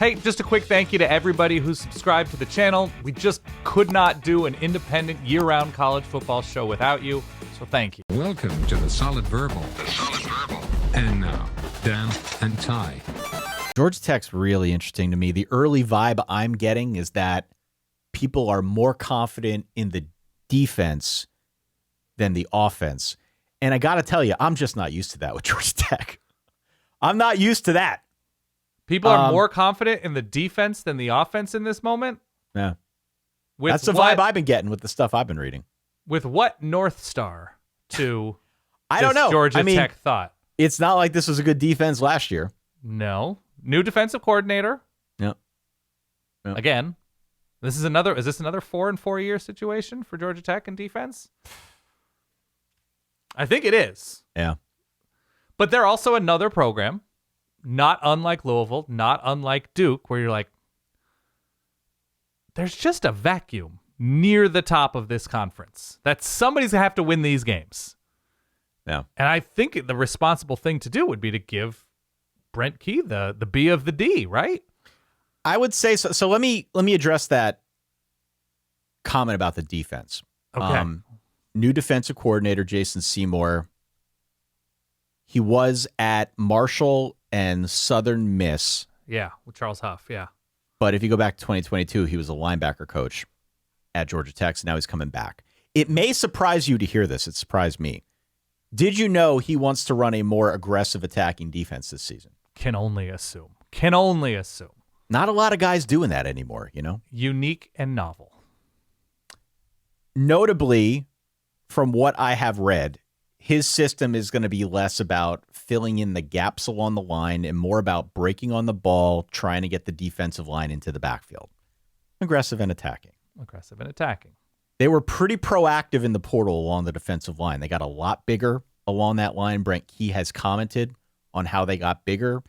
Hey, just a quick thank you to everybody who subscribed to the channel. We just could not do an independent year-round college football show without you, so thank you. Welcome to the Solid Verbal. And now, Dan and Ty. Georgia Tech's really interesting to me. The early vibe I'm getting is that people are more confident in the defense than the offense. And I got to tell you, I'm just not used to that with Georgia Tech. I'm not used to that. People are more confident in the defense than the offense in this moment? Yeah. That's the vibe I've been getting with the stuff I've been reading. With what North Star to I don't know. Georgia Tech thought? It's not like this was a good defense last year. No. New defensive coordinator. Yep. Again, is this another 4-4 year situation for Georgia Tech in defense? I think it is. Yeah. But they're also another program, not unlike Louisville, not unlike Duke, where you're like, there's just a vacuum near the top of this conference that somebody's going to have to win these games. Yeah. And I think the responsible thing to do would be to give Brent Key the B of the D, right? I would say so. So let me address that comment about the defense. Okay. New defensive coordinator, Jason Semore. He was at Marshall and Southern Miss. Yeah, with Charles Huff, yeah. But if you go back to 2022, he was a linebacker coach at Georgia Tech, so now he's coming back. It may surprise you to hear this. It surprised me. Did you know he wants to run a more aggressive attacking defense this season? Can only assume. Not a lot of guys doing that anymore, you know? Unique and novel. Notably, from what I have read, his system is going to be less about filling in the gaps along the line and more about breaking on the ball, trying to get the defensive line into the backfield. Aggressive and attacking. They were pretty proactive in the portal along the defensive line. They got a lot bigger along that line. Brent Key has commented on how they got bigger.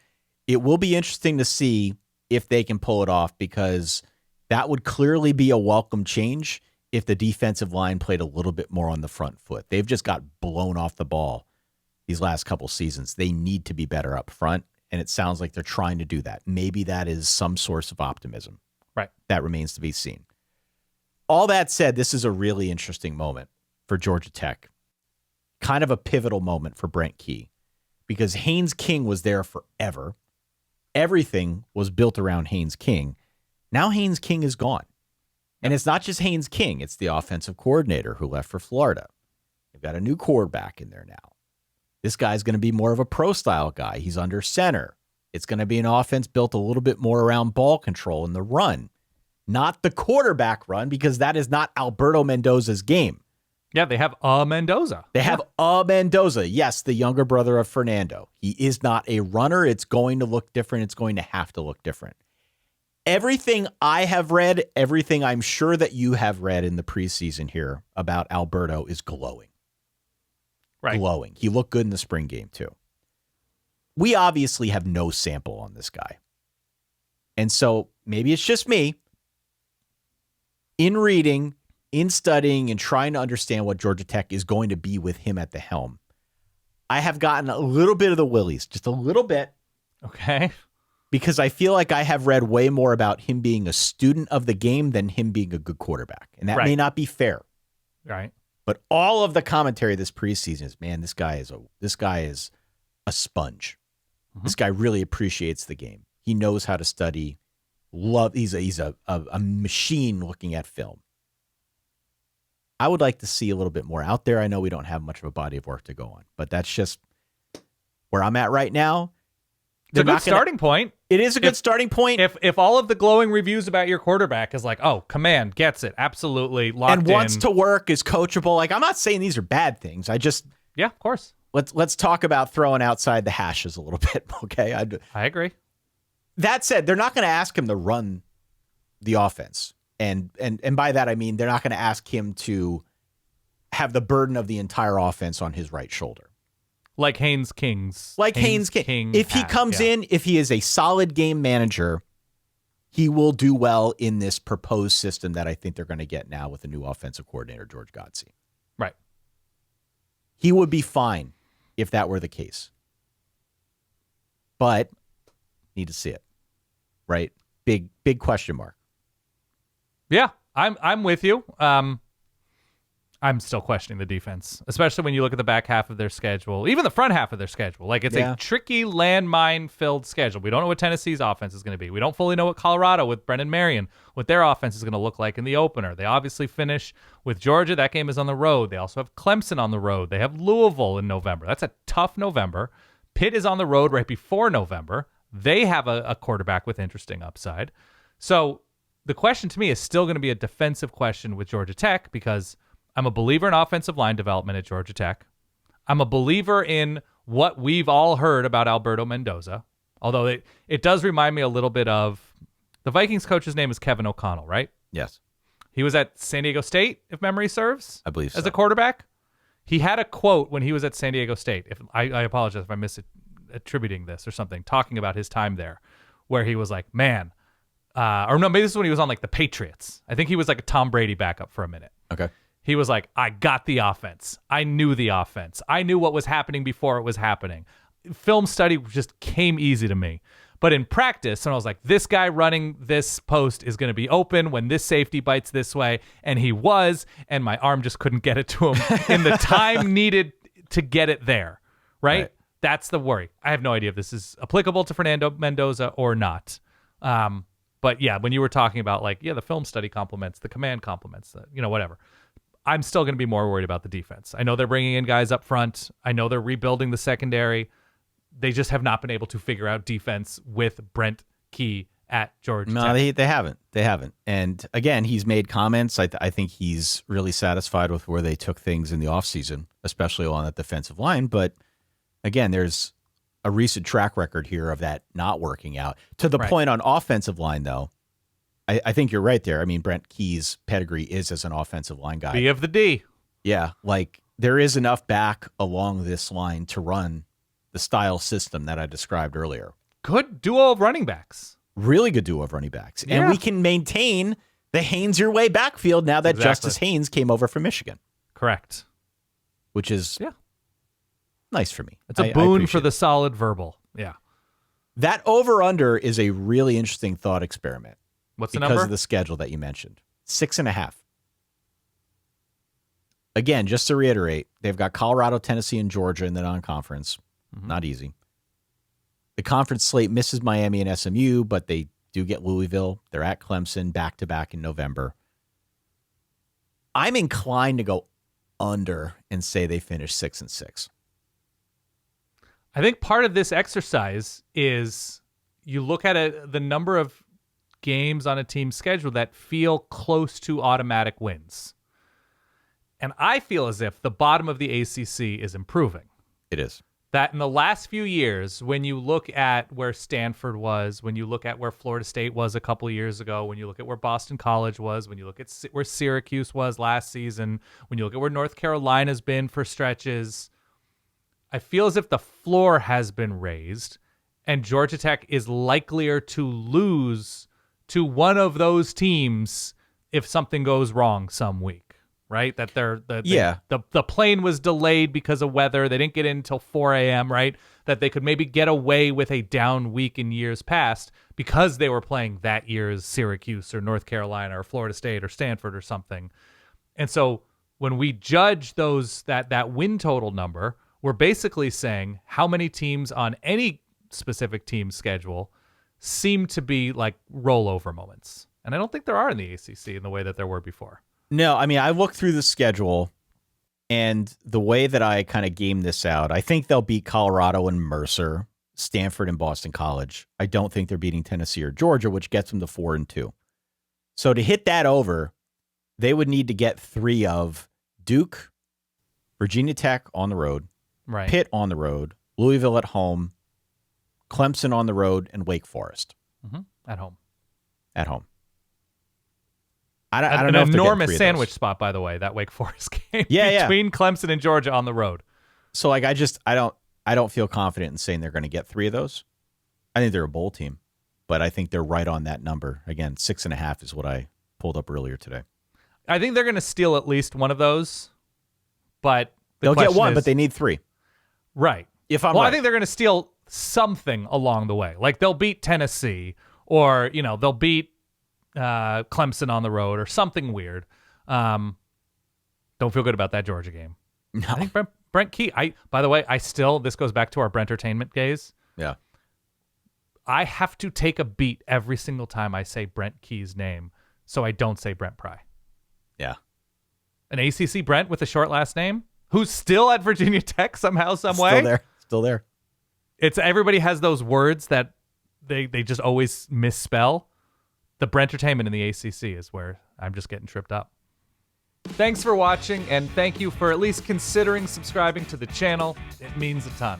It will be interesting to see if they can pull it off, because that would clearly be a welcome change if the defensive line played a little bit more on the front foot. They've just got blown off the ball these last couple seasons. They need to be better up front, and it sounds like they're trying to do that. Maybe that is some source of optimism. Right. That remains to be seen. All that said, this is a really interesting moment for Georgia Tech. Kind of a pivotal moment for Brent Key, because Haynes King was there forever. Everything was built around Haynes King. Now Haynes King is gone. And it's not just Haynes King. It's the offensive coordinator who left for Florida. They've got a new quarterback in there now. This guy's going to be more of a pro-style guy. He's under center. It's going to be an offense built a little bit more around ball control and the run. Not the quarterback run, because that is not Alberto Mendoza's game. Yeah, they have a Mendoza. Mendoza. Yes, the younger brother of Fernando. He is not a runner. It's going to look different. It's going to have to look different. Everything I have read, everything I'm sure that you have read in the preseason here about Alberto is glowing. Right. Glowing. He looked good in the spring game, too. We obviously have no sample on this guy. And so maybe it's just me. In reading, in studying, and trying to understand what Georgia Tech is going to be with him at the helm, I have gotten a little bit of the willies, just a little bit. Okay. Because I feel like I have read way more about him being a student of the game than him being a good quarterback. And that may not be fair. Right. But all of the commentary this preseason is, man, this guy is a sponge. Mm-hmm. This guy really appreciates the game. He knows how to study. He's a machine looking at film. I would like to see a little bit more out there. I know we don't have much of a body of work to go on, but that's just where I'm at right now. It's a good starting point. It is a good starting point. If all of the glowing reviews about your quarterback is like, oh, command, gets it, absolutely, locked in. And wants to work, is coachable. Like, I'm not saying these are bad things. Yeah, of course. Let's talk about throwing outside the hashes a little bit, okay? I agree. That said, they're not going to ask him to run the offense. And by that, I mean they're not going to ask him to have the burden of the entire offense on his right shoulder. Like Haynes King's. Haynes King. If he comes in, if he is a solid game manager, he will do well in this proposed system that I think they're going to get now with the new offensive coordinator, George Godsey. Right. He would be fine if that were the case. But need to see it, right? big question mark. Yeah, I'm with you. I'm still questioning the defense, especially when you look at the back half of their schedule, even the front half of their schedule. Like, it's a tricky landmine-filled schedule. We don't know what Tennessee's offense is going to be. We don't fully know what Colorado with Brennan Marion, what their offense is going to look like in the opener. They obviously finish with Georgia. That game is on the road. They also have Clemson on the road. They have Louisville in November. That's a tough November. Pitt is on the road right before November. They have a quarterback with interesting upside. So the question to me is still going to be a defensive question with Georgia Tech, because I'm a believer in offensive line development at Georgia Tech. I'm a believer in what we've all heard about Alberto Mendoza, although it does remind me a little bit of the Vikings coach's name is Kevin O'Connell, right? Yes. He was at San Diego State, if memory serves. I believe so. As a quarterback. He had a quote when he was at San Diego State. If I apologize if I'm misattributing this or something, talking about his time there, where he was like, man, or no, maybe this is when he was on like the Patriots. I think he was like a Tom Brady backup for a minute. Okay. He was like, I got the offense. I knew the offense. I knew what was happening before it was happening. Film study just came easy to me. But in practice, and I was like, this guy running this post is going to be open when this safety bites this way. And he was, and my arm just couldn't get it to him in the time needed to get it there. Right? That's the worry. I have no idea if this is applicable to Fernando Mendoza or not. But yeah, when you were talking about like, the film study complements, the command complements, whatever. I'm still going to be more worried about the defense. I know they're bringing in guys up front. I know they're rebuilding the secondary. They just have not been able to figure out defense with Brent Key at Georgia Tech. No, they haven't. They haven't. And again, he's made comments. I think he's really satisfied with where they took things in the offseason, especially on that defensive line. But again, there's a recent track record here of that not working out. To the point on offensive line, though, I think you're right there. I mean, Brent Key's pedigree is as an offensive line guy. B of the D. Yeah, like there is enough back along this line to run the style system that I described earlier. Good duo of running backs. Really good duo of running backs. Yeah. And we can maintain the Haynes your way backfield now that Justice Haynes came over from Michigan. Correct. Which is nice for me. It's a boon for the solid verbal. Yeah. That over-under is a really interesting thought experiment. What's the number? Because of the schedule that you mentioned. 6.5. Again, just to reiterate, they've got Colorado, Tennessee, and Georgia in the non-conference. Mm-hmm. Not easy. The conference slate misses Miami and SMU, but they do get Louisville. They're at Clemson back-to-back in November. I'm inclined to go under and say they finish 6-6. I think part of this exercise is you look at the number of games on a team's schedule that feel close to automatic wins. And I feel as if the bottom of the ACC is improving. It is. That in the last few years, when you look at where Stanford was, when you look at where Florida State was a couple of years ago, when you look at where Boston College was, when you look at where Syracuse was last season, when you look at where North Carolina's been for stretches, I feel as if the floor has been raised and Georgia Tech is likelier to lose to one of those teams if something goes wrong some week, right? That the plane was delayed because of weather. They didn't get in until 4 a.m., right? That they could maybe get away with a down week in years past because they were playing that year's Syracuse or North Carolina or Florida State or Stanford or something. And so when we judge that win total number, we're basically saying how many teams on any specific team's schedule seem to be like rollover moments. And I don't think there are in the ACC in the way that there were before. No, I mean, I looked through the schedule and the way that I kind of game this out, I think they'll beat Colorado and Mercer, Stanford and Boston College. I don't think they're beating Tennessee or Georgia, which gets them to 4-2. So to hit that over, they would need to get 3 of Duke, Virginia Tech on the road, right, Pitt on the road, Louisville at home, Clemson on the road, and Wake Forest. Mm-hmm. At home. At home. I don't know. An enormous sandwich spot, by the way, that Wake Forest game. Between Clemson and Georgia on the road. So, like, I don't feel confident in saying they're going to get 3 of those. I think they're a bowl team, but I think they're right on that number. Again, 6.5 is what I pulled up earlier today. I think they're going to steal at least one of those, but they'll get one, but they need 3. Right. If I'm right. I think they're going to steal something along the way. Like they'll beat Tennessee or they'll beat Clemson on the road or something weird. Don't feel good about that Georgia game. No. I think Brent Key. By the way, this goes back to our Brentertainment days. Yeah. I have to take a beat every single time I say Brent Key's name, so I don't say Brent Pry. Yeah. An ACC Brent with a short last name, who's still at Virginia Tech somehow, some way. Still there. It's everybody has those words that they just always misspell. The Brentertainment in the ACC is where I'm just getting tripped up. Thanks for watching, and thank you for at least considering subscribing to the channel. It means a ton.